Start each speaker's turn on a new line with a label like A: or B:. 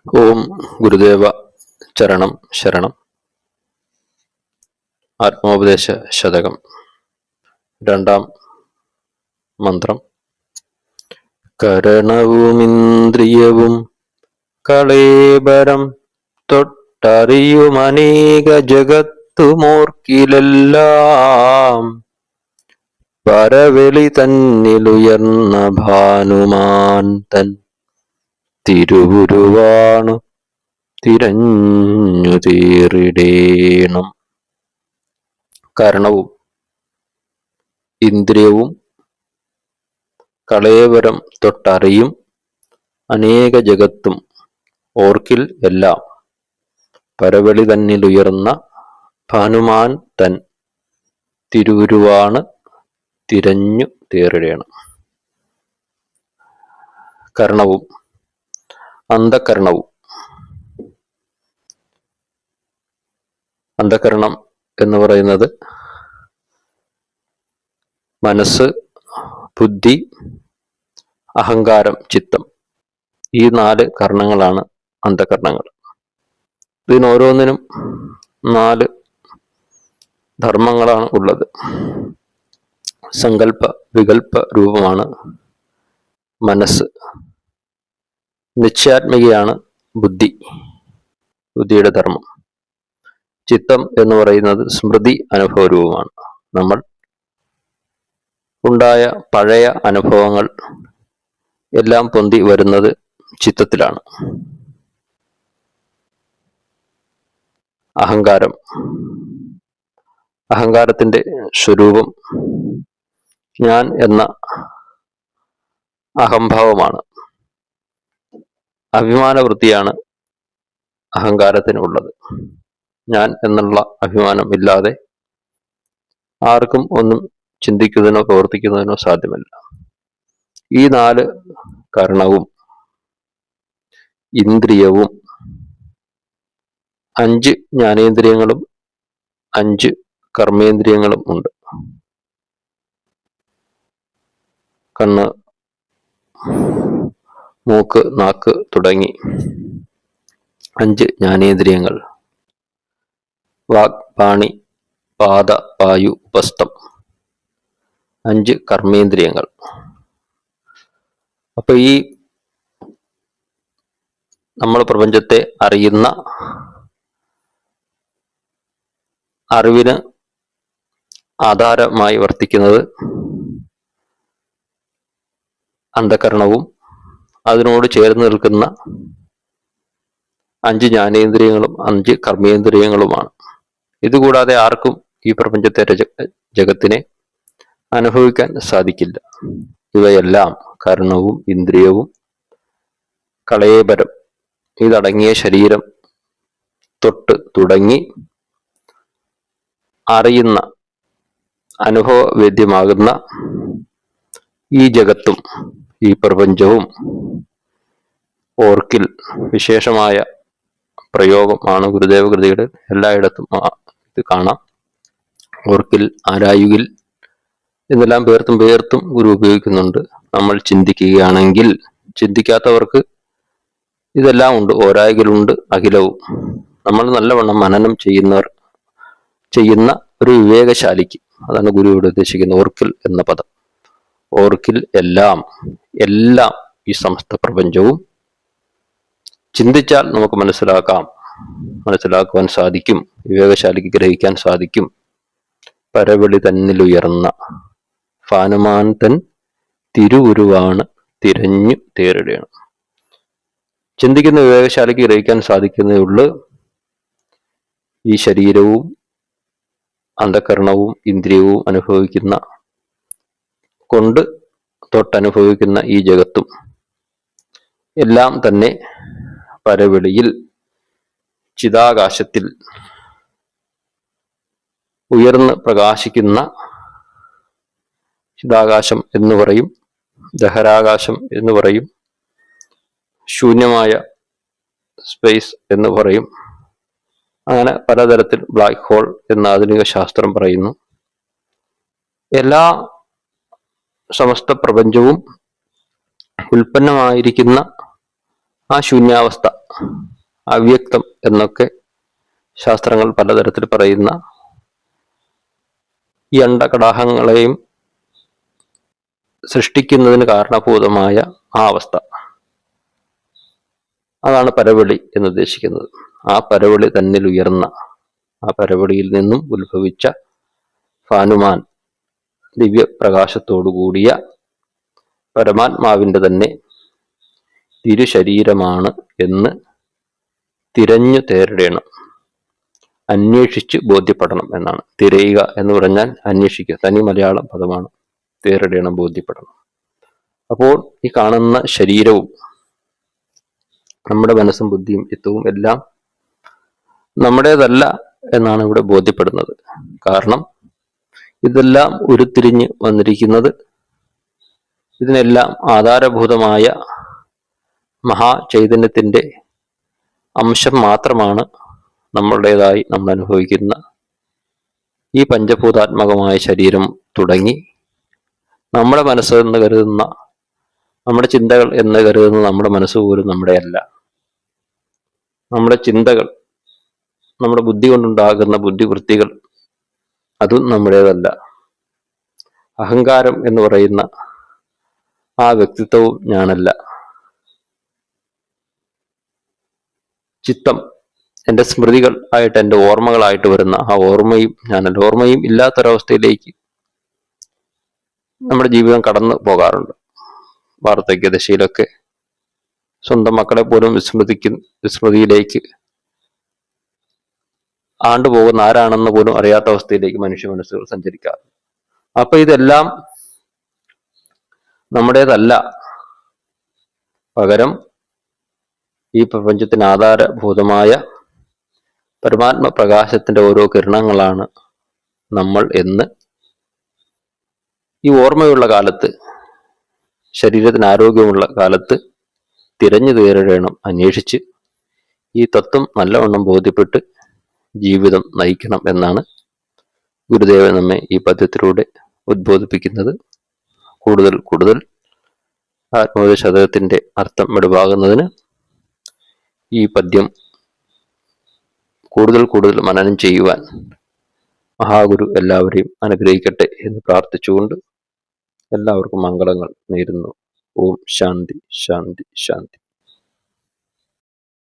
A: ഓം ഗുരുദേവ ചരണം ശരണം. ആത്മോപദേശ ശതകം രണ്ടാം മന്ത്രം. കരണവുമിന്ദ്രിയവും കളേബരം തൊട്ടറിയുമനേക ജഗത്തുമോർക്കിലെല്ലാം പരവെളി തന്നിലുയർന്ന ഭാനുമാൻ തൻ തിരുവുരുവാണു തിരഞ്ഞു തീറിടേണം. കരണവും ഇന്ദ്രിയവും കളേവരം തൊട്ടറിയും അനേക ജഗത്തും ഓർക്കിൽ എല്ലാം പരവെളി തന്നിലുയർന്ന ഭാനുമാൻ തൻ തിരുവുരുവാണ് തിരഞ്ഞു തീറിടേണം. കരണവും അന്ധകരണവും. അന്ധകരണം എന്ന് പറയുന്നത് മനസ്സ്, ബുദ്ധി, അഹങ്കാരം, ചിത്തം. ഈ 4 കർണങ്ങളാണ് അന്ധകരണങ്ങൾ. ഇതിനോരോന്നിനും 4 ധർമ്മങ്ങളാണ് ഉള്ളത്. സങ്കല്പ വികല്പ രൂപമാണ് മനസ്സ്. നിശ്ചയാത്മികയാണ് ബുദ്ധിയുടെ ധർമ്മം. ചിത്തം എന്ന് പറയുന്നത് സ്മൃതി അനുഭവരൂപമാണ്. നമ്മൾ ഉണ്ടായ പഴയ അനുഭവങ്ങൾ എല്ലാം പൊന്തി വരുന്നത് ചിത്തത്തിലാണ്. അഹങ്കാരത്തിന്റെ സ്വരൂപം ഞാൻ എന്ന അഹംഭാവമാണ്. അഭിമാനവൃത്തിയാണ് അഹങ്കാരത്തിനുള്ളത്. ഞാൻ എന്നുള്ള അഭിമാനം ഇല്ലാതെ ആർക്കും ഒന്നും ചിന്തിക്കുന്നതിനോ പ്രവർത്തിക്കുന്നതിനോ സാധ്യമല്ല. ഈ 4 കരണവും ഇന്ദ്രിയവും 5 ജ്ഞാനേന്ദ്രിയങ്ങളും 5 കർമ്മേന്ദ്രിയങ്ങളും ഉണ്ട്. കണ്ണ്, മൂക്ക്, നാക്ക് തുടങ്ങി 5 ജ്ഞാനേന്ദ്രിയങ്ങൾ. വാക്, പാണി, പാദ, പായു, ഉപസ്ഥം 5 കർമ്മേന്ദ്രിയങ്ങൾ. അപ്പൊ ഈ നമ്മൾ പ്രപഞ്ചത്തെ അറിയുന്ന അറിവിന് ആധാരമായി വർത്തിക്കുന്നത് അന്ധകരണവും അതിനോട് ചേർന്ന് നിൽക്കുന്ന 5 ജ്ഞാനേന്ദ്രിയങ്ങളും 5 കർമ്മേന്ദ്രിയങ്ങളുമാണ്. ഇതുകൂടാതെ ആർക്കും ഈ പ്രപഞ്ചത്തെ ജഗത്തിനെ അനുഭവിക്കാൻ സാധിക്കില്ല. ഇവയെല്ലാം കരണവും ഇന്ദ്രിയവും കളേബരം ഇതടങ്ങിയ ശരീരം തൊട്ട് തുടങ്ങി അറിയുന്ന അനുഭവവേദ്യമാകുന്ന ഈ ജഗത്തും ഈ പ്രപഞ്ചവും ഓർക്കിൽ വിശേഷമായ പ്രയോഗമാണ് ഗുരുദേവ കൃതിയുടെ. എല്ലായിടത്തും ഇത് കാണാം. ഓർക്കിൽ, ആരായുകിൽ എന്നെല്ലാം പേർത്തും ഗുരു ഉപയോഗിക്കുന്നുണ്ട്. നമ്മൾ ചിന്തിക്കുകയാണെങ്കിൽ, ചിന്തിക്കാത്തവർക്ക് ഇതെല്ലാം ഉണ്ട്. ഓരായകിലുണ്ട് അഖിലവും. നമ്മൾ നല്ലവണ്ണം മനനം ചെയ്യുന്ന ഒരു വിവേകശാലിക്ക്, അതാണ് ഗുരു ഇവിടെ ഉദ്ദേശിക്കുന്നത് ഓർക്കിൽ എന്ന പദം. ഓർക്കിൽ എല്ലാം ഈ സമസ്ത പ്രപഞ്ചവും ചിന്തിച്ചാൽ നമുക്ക് മനസ്സിലാക്കുവാൻ സാധിക്കും. വിവേകശാലിക്ക് ഗ്രഹിക്കാൻ സാധിക്കും. പരവെളി തന്നിലുയർന്ന ഭാനുമാൻ തൻ തിരുവുരുവാണ് തിരഞ്ഞു തേറിടേണം. ചിന്തിക്കുന്ന വിവേകശാലിക്ക് ഗ്രഹിക്കാൻ സാധിക്കുന്നതേ ഉള്ളൂ. ഈ ശരീരവും അന്ധകരണവും ഇന്ദ്രിയവും തൊട്ടനുഭവിക്കുന്ന ഈ ജഗത്തും എല്ലാം തന്നെ പരവെളിയിൽ ചിദാകാശത്തിൽ ഉയർന്ന് പ്രകാശിക്കുന്ന ചിദാകാശം എന്ന് പറയും, ദഹരാകാശം എന്ന് പറയും, ശൂന്യമായ സ്പേസ് എന്ന് പറയും. അങ്ങനെ പലതരത്തിൽ ബ്ലാക്ക് ഹോൾ എന്ന് ആധുനിക ശാസ്ത്രം പറയുന്നു. എല്ലാ സമസ്ത പ്രപഞ്ചവും ഉൽപ്പന്നമായിരിക്കുന്ന ആ ശൂന്യാവസ്ഥ, അവ്യക്തം എന്നൊക്കെ ശാസ്ത്രങ്ങൾ പലതരത്തിൽ പറയുന്ന ഈ അണ്ടകടാഹങ്ങളെയും സൃഷ്ടിക്കുന്നതിന് കാരണഭൂതമായ ആ അവസ്ഥ, അതാണ് പരവെളി എന്നുദ്ദേശിക്കുന്നത്. ആ പരവെളി തന്നിൽ ഉയർന്ന, ആ പരവെളിയിൽ നിന്നും ഉത്ഭവിച്ച ഭാനുമാൻ ദിവ്യപ്രകാശത്തോടു കൂടിയ പരമാത്മാവിൻ്റെ തന്നെ തിരുശരീരമാണ് എന്ന് തിരഞ്ഞു തേടണം, അന്വേഷിച്ച് ബോധ്യപ്പെടണം എന്നാണ്. തിരയുക എന്ന് പറഞ്ഞാൽ അന്വേഷിക്കുക, തനി മലയാളം പദമാണ്. തേടണം, ബോധ്യപ്പെടണം. അപ്പോൾ ഈ കാണുന്ന ശരീരവും നമ്മുടെ മനസ്സും ബുദ്ധിയും ചിത്തവും എല്ലാം നമ്മുടേതല്ല എന്നാണ് ഇവിടെ ബോധ്യപ്പെടുന്നത്. കാരണം ഇതെല്ലാം ഉരുത്തിരിഞ്ഞ് വന്നിരിക്കുന്നത്, ഇതിനെല്ലാം ആധാരഭൂതമായ മഹാചൈതന്യത്തിൻ്റെ അംശം മാത്രമാണ് നമ്മളുടേതായി നമ്മൾ അനുഭവിക്കുന്ന ഈ പഞ്ചഭൂതാത്മകമായ ശരീരം തുടങ്ങി നമ്മുടെ മനസ്സ് എന്ന് കരുതുന്ന, നമ്മുടെ ചിന്തകൾ എന്ന് കരുതുന്ന നമ്മുടെ മനസ്സ് പോലും നമ്മുടെ അല്ല. നമ്മുടെ ചിന്തകൾ, നമ്മുടെ ബുദ്ധി കൊണ്ടുണ്ടാകുന്ന ബുദ്ധിവൃത്തികൾ, അതും നമ്മുടേതല്ല. അഹങ്കാരം എന്ന് പറയുന്ന ആ വ്യക്തിത്വവും ഞാനല്ല. ചിത്തം, എൻ്റെ സ്മൃതികൾ ആയിട്ട്, എൻ്റെ ഓർമ്മകളായിട്ട് വരുന്ന ആ ഓർമ്മയും ഞാനല്ല. ഓർമ്മയും ഇല്ലാത്തൊരവസ്ഥയിലേക്ക് നമ്മുടെ ജീവിതം കടന്നു പോകാറുണ്ട്. വാർദ്ധക്യദശയിലൊക്കെ സ്വന്തം മക്കളെ പോലും വിസ്മൃതിയിലേക്ക് ആണ്ടുപോകുന്ന ആരാണെന്ന് പോലും അറിയാത്ത അവസ്ഥയിലേക്ക് മനുഷ്യ മനസ്സുകൾ സഞ്ചരിക്കാറുണ്ട്. അപ്പൊ ഇതെല്ലാം നമ്മുടേതല്ല. പകരം ഈ പ്രപഞ്ചത്തിന് ആധാരഭൂതമായ പരമാത്മ പ്രകാശത്തിന്റെ ഓരോ കിരണങ്ങളാണ് നമ്മൾ എന്ന് ഈ ഓർമ്മയുള്ള കാലത്ത്, ശരീരത്തിന് ആരോഗ്യമുള്ള കാലത്ത് തിരഞ്ഞു തേടണം, അന്വേഷിച്ച് ഈ തത്വം നല്ലവണ്ണം ബോധ്യപ്പെട്ട് ജീവിതം നയിക്കണം എന്നാണ് ഗുരുദേവൻ നമ്മെ ഈ പദ്യത്തിലൂടെ ഉദ്ബോധിപ്പിക്കുന്നത്. കൂടുതൽ കൂടുതൽ ആത്മോപദേശത്തിന്റെ അർത്ഥം വെളിവാകുന്നതിന് ഈ പദ്യം കൂടുതൽ കൂടുതൽ മനനം ചെയ്യുവാൻ മഹാഗുരു എല്ലാവരെയും അനുഗ്രഹിക്കട്ടെ എന്ന് പ്രാർത്ഥിച്ചുകൊണ്ട് എല്ലാവർക്കും മംഗളങ്ങൾ നേരുന്നു. ഓം ശാന്തി ശാന്തി ശാന്തി.